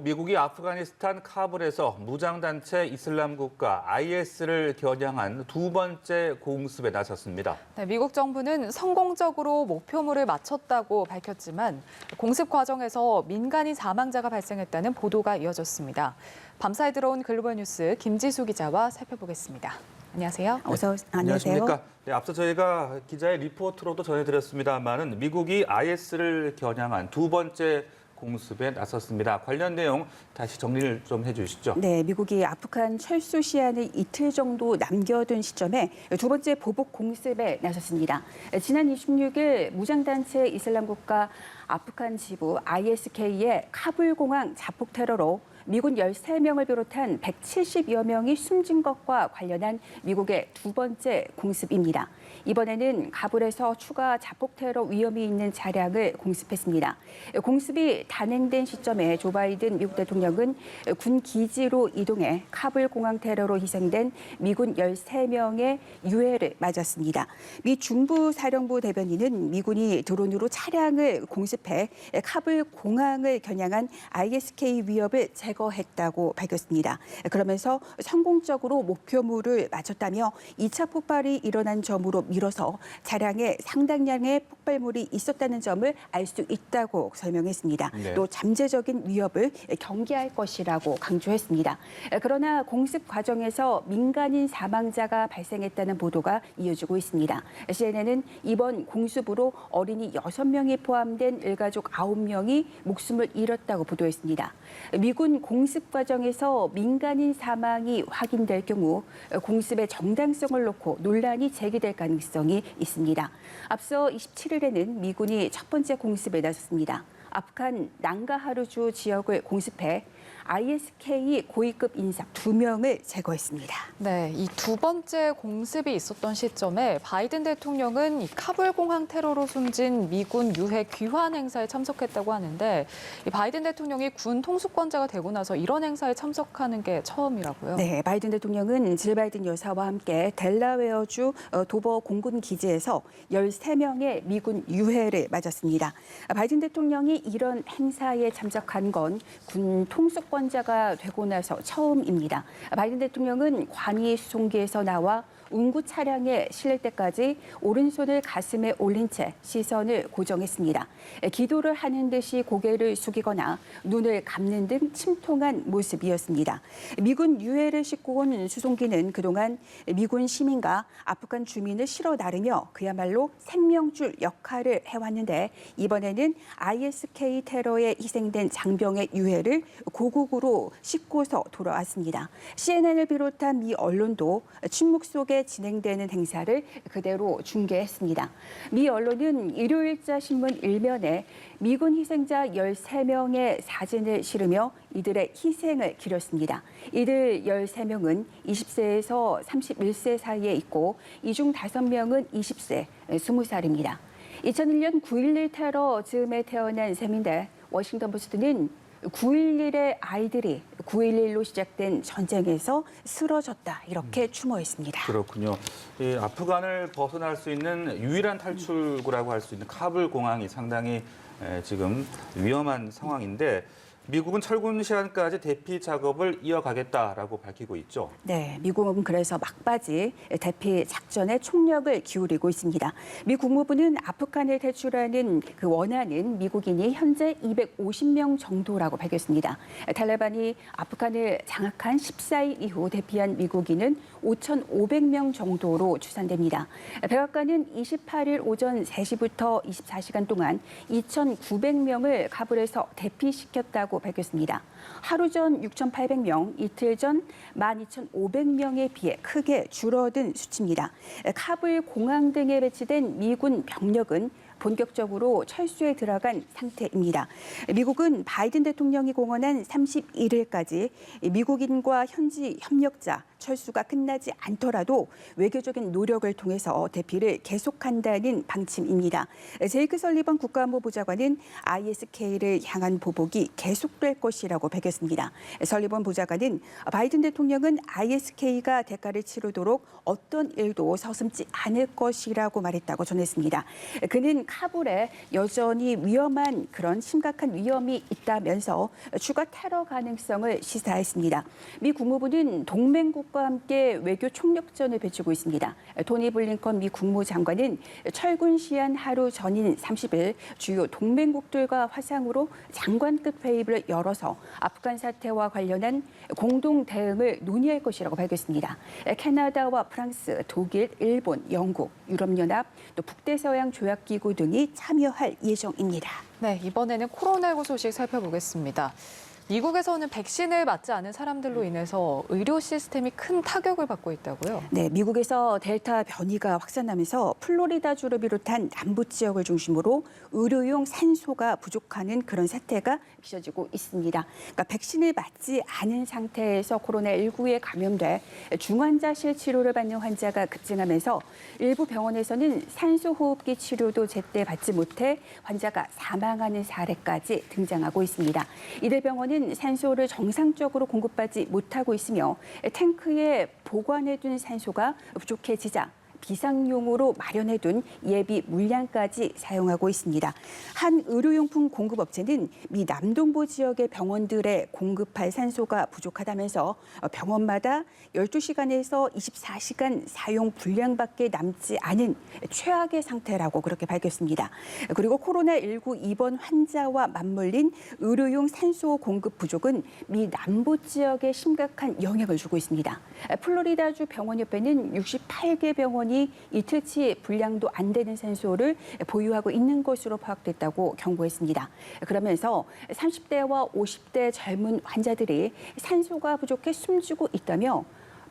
미국이 아프가니스탄 카불에서 무장단체 이슬람 국가 IS를 겨냥한 두 번째 공습에 나섰습니다. 네, 미국 정부는 성공적으로 목표물을 맞췄다고 밝혔지만 공습 과정에서 민간인 사망자가 발생했다는 보도가 이어졌습니다. 밤사이 들어온 글로벌 뉴스 김지수 기자와 살펴보겠습니다. 안녕하세요. 안녕하십니까. 네, 앞서 저희가 기자의 리포트로도 전해드렸습니다만은 미국이 IS를 겨냥한 두 번째 공습에 나섰습니다. 관련 내용 다시 정리를 좀 해주시죠. 네, 미국이 아프간 철수 시한을 이틀 정도 남겨둔 시점에 두 번째 보복 공습에 나섰습니다. 지난 26일 무장단체 이슬람 국가 아프간 지부 ISK의 카불 공항 자폭 테러로 미군 13명을 비롯한 170여 명이 숨진 것과 관련한 미국의 두 번째 공습입니다. 이번에는 카불에서 추가 자폭 테러 위험이 있는 차량을 공습했습니다. 공습이 단행된 시점에 조 바이든 미국 대통령은 군 기지로 이동해 카불 공항 테러로 희생된 미군 13명의 유해를 맞았습니다. 미 중부 사령부 대변인은 미군이 드론으로 차량을 공습해 카불 공항을 겨냥한 ISK 위협을 제거했다고 밝혔습니다. 그러면서 성공적으로 목표물을 맞췄다며 2차 폭발이 일어난 점으로 밀어서 차량에 상당량의 폭발물이 있었다는 점을 알 수 있다고 설명했습니다. 네. 또 잠재적인 위협을 경계할 것이라고 강조했습니다. 그러나 공습 과정에서 민간인 사망자가 발생했다는 보도가 이어지고 있습니다. CNN은 이번 공습으로 어린이 6명이 포함된 일가족 9명이 목숨을 잃었다고 보도했습니다. 미군 공습 과정에서 민간인 사망이 확인될 경우 공습의 정당성을 놓고 논란이 제기될 가능성이 있습니다. 앞서 27일에는 미군이 첫 번째 공습에 나섰습니다. 아프간 낭가하루주 지역을 공습해 ISK 고위급 인사 2명을 제거했습니다. 네, 이 두 번째 공습이 있었던 시점에 바이든 대통령은 이 카불 공항 테러로 숨진 미군 유해 귀환 행사에 참석했다고 하는데 이 바이든 대통령이 군 통수권자가 되고 나서 이런 행사에 참석하는 게 처음이라고요. 네, 바이든 대통령은 질 바이든 여사와 함께 델라웨어주 도버 공군 기지에서 13명의 미군 유해를 맞았습니다. 바이든 대통령이 이런 행사에 참석한 건 군 통수권자가 되고 나서 처음입니다. 바이든 대통령은 관이 수송기에서 나와 운구 차량에 실릴 때까지 오른손을 가슴에 올린 채 시선을 고정했습니다. 기도를 하는 듯이 고개를 숙이거나 눈을 감는 등 침통한 모습이었습니다. 미군 유해를 싣고 온 수송기는 그동안 미군 시민과 아프간 주민을 실어 나르며 그야말로 생명줄 역할을 해왔는데 이번에는 ISK 테러에 희생된 장병의 유해를 고국으로 싣고서 돌아왔습니다. CNN을 비롯한 미 언론도 침묵 속에 진행되는 행사를 그대로 중계했습니다. 미 언론은 일요일자 신문 1면에 미군 희생자 13명의 사진을 실으며 이들의 희생을 기렸습니다. 이들 13명은 20세에서 31세 사이에 있고 이 중 5명은 20세, 20살입니다. 2001년 9.11 테러 즈음에 태어난 셈인데 워싱턴 포스트는 9.11의 아이들이 9.11로 시작된 전쟁에서 쓰러졌다 이렇게 추모했습니다. 그렇군요. 이 아프간을 벗어날 수 있는 유일한 탈출구라고 할 수 있는 카불 공항이 상당히 지금 위험한 상황인데 미국은 철군 시한까지 대피 작업을 이어가겠다라고 밝히고 있죠. 네, 미국은 그래서 막바지 대피 작전에 총력을 기울이고 있습니다. 미 국무부는 아프간을 탈출하는 그 원하는 미국인이 현재 250명 정도라고 밝혔습니다. 탈레반이 아프간을 장악한 14일 이후 대피한 미국인은 5,500명 정도로 추산됩니다. 백악관은 28일 오전 3시부터 24시간 동안 2,900명을 카불에서 대피시켰다고 밝혔습니다. 하루 전 6,800명, 이틀 전 12,500명에 비해 크게 줄어든 수치입니다. 카불 공항 등에 배치된 미군 병력은 본격적으로 철수에 들어간 상태입니다. 미국은 바이든 대통령이 공언한 31일까지 미국인과 현지 협력자 철수가 끝나지 않더라도 외교적인 노력을 통해서 대피를 계속한다는 방침입니다. 제이크 설리번 국가안보보좌관은 ISK를 향한 보복이 계속될 것이라고 밝혔습니다. 설리번 보좌관은 바이든 대통령은 ISK가 대가를 치르도록 어떤 일도 서슴지 않을 것이라고 말했다고 전했습니다. 그는 카불에 여전히 위험한 그런 심각한 위험이 있다면서 추가 테러 가능성을 시사했습니다. 미 국무부는 동맹국과 함께 외교 총력전을 펼치고 있습니다. 토니 블링컨 미 국무장관은 철군 시한 하루 전인 30일 주요 동맹국들과 화상으로 장관급 회의를 열어서 아프간 사태와 관련한 공동 대응을 논의할 것이라고 밝혔습니다. 캐나다와 프랑스, 독일, 일본, 영국, 유럽연합, 또 북대서양 조약기구 등이 참여할 예정입니다. 네, 이번에는 코로나19 소식 살펴보겠습니다. 미국에서는 백신을 맞지 않은 사람들로 인해서 의료 시스템이 큰 타격을 받고 있다고요? 네, 미국에서 델타 변이가 확산하면서 플로리다주를 비롯한 남부 지역을 중심으로 의료용 산소가 부족하는 그런 사태가 빚어지고 있습니다. 그러니까 백신을 맞지 않은 상태에서 코로나19에 감염돼 중환자실 치료를 받는 환자가 급증하면서 일부 병원에서는 산소호흡기 치료도 제때 받지 못해 환자가 사망하는 사례까지 등장하고 있습니다. 이들 병원은 산소를 정상적으로 공급받지 못하고 있으며 탱크에 보관해둔 산소가 부족해지자 비상용으로 마련해둔 예비 물량까지 사용하고 있습니다. 한 의료용품 공급업체는 미 남동부 지역의 병원들에 공급할 산소가 부족하다면서 병원마다 12시간에서 24시간 사용 분량밖에 남지 않은 최악의 상태라고 그렇게 밝혔습니다. 그리고 코로나19 입원 환자와 맞물린 의료용 산소 공급 부족은 미 남부 지역에 심각한 영향을 주고 있습니다. 플로리다주 병원협회는 68개 병원이 이틀치 분량도 안 되는 산소를 보유하고 있는 것으로 파악됐다고 경고했습니다. 그러면서 30대와 50대 젊은 환자들이 산소가 부족해 숨지고 있다며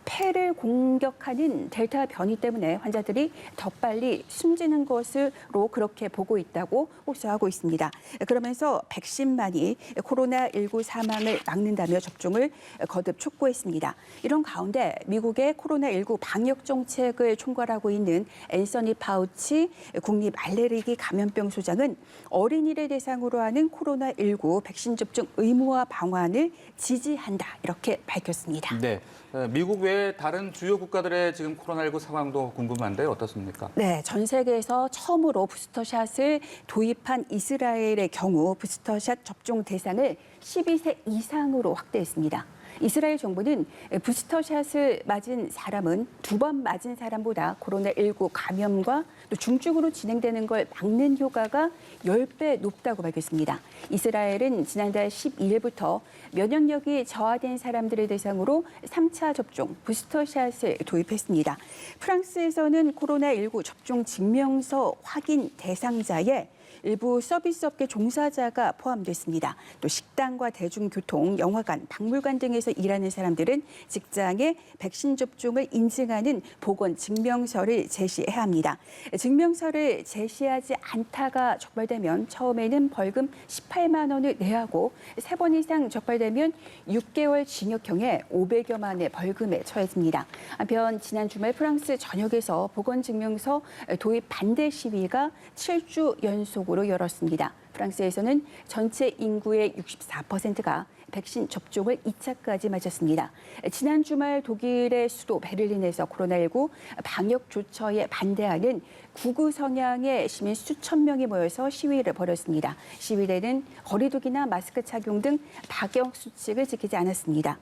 폐를 공격하는 델타 변이 때문에 환자들이 더 빨리 숨지는 것으로 그렇게 보고 있다고 호소하고 있습니다. 그러면서 백신만이 코로나19 사망을 막는다며 접종을 거듭 촉구했습니다. 이런 가운데 미국의 코로나19 방역 정책을 총괄하고 있는 앤서니 파우치 국립 알레르기 감염병 소장은 어린이를 대상으로 하는 코로나19 백신 접종 의무화 방안을 지지한다 이렇게 밝혔습니다. 네, 미국 외 다른 주요 국가들의 지금 코로나19 상황도 궁금한데 어떻습니까? 네, 전 세계에서 처음으로 부스터샷을 도입한 이스라엘의 경우 부스터샷 접종 대상을 12세 이상으로 확대했습니다. 이스라엘 정부는 부스터샷을 맞은 사람은 2번 맞은 사람보다 코로나19 감염과 또 중증으로 진행되는 걸 막는 효과가 10배 높다고 밝혔습니다. 이스라엘은 지난달 12일부터 면역력이 저하된 사람들을 대상으로 3차 접종 부스터샷을 도입했습니다. 프랑스에서는 코로나19 접종 증명서 확인 대상자에 일부 서비스업계 종사자가 포함됐습니다. 또 식당과 대중교통, 영화관, 박물관 등에서 일하는 사람들은 직장에 백신 접종을 인증하는 보건 증명서를 제시해야 합니다. 증명서를 제시하지 않다가 적발되면 처음에는 벌금 18만 원을 내야 하고 3번 이상 적발되면 6개월 징역형에 500여만 원의 벌금에 처해집니다. 한편 지난 주말 프랑스 전역에서 보건 증명서 도입 반대 시위가 7주 연속으로 열었습니다. 프랑스에서는 전체 인구의 64%가 백신 접종을 2차까지 맞았습니다. 지난 주말 독일의 수도 베를린에서 코로나19 방역 조처에 반대하는 극우 성향의 시민 수천 명이 모여서 시위를 벌였습니다. 시위대는 거리두기나 마스크 착용 등 방역 수칙을 지키지 않았습니다.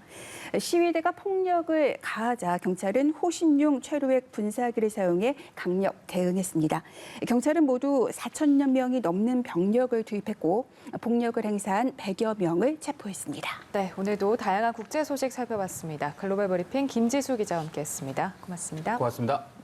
시위대가 폭력을 가하자 경찰은 호신용 최루액 분사기를 사용해 강력 대응했습니다. 경찰은 모두 4천여 명이 넘는 병력을 투입했고 폭력을 행사한 100여 명을 체포했습니다. 네, 오늘도 다양한 국제 소식 살펴봤습니다. 글로벌 브리핑 김지수 기자와 함께했습니다. 고맙습니다. 고맙습니다.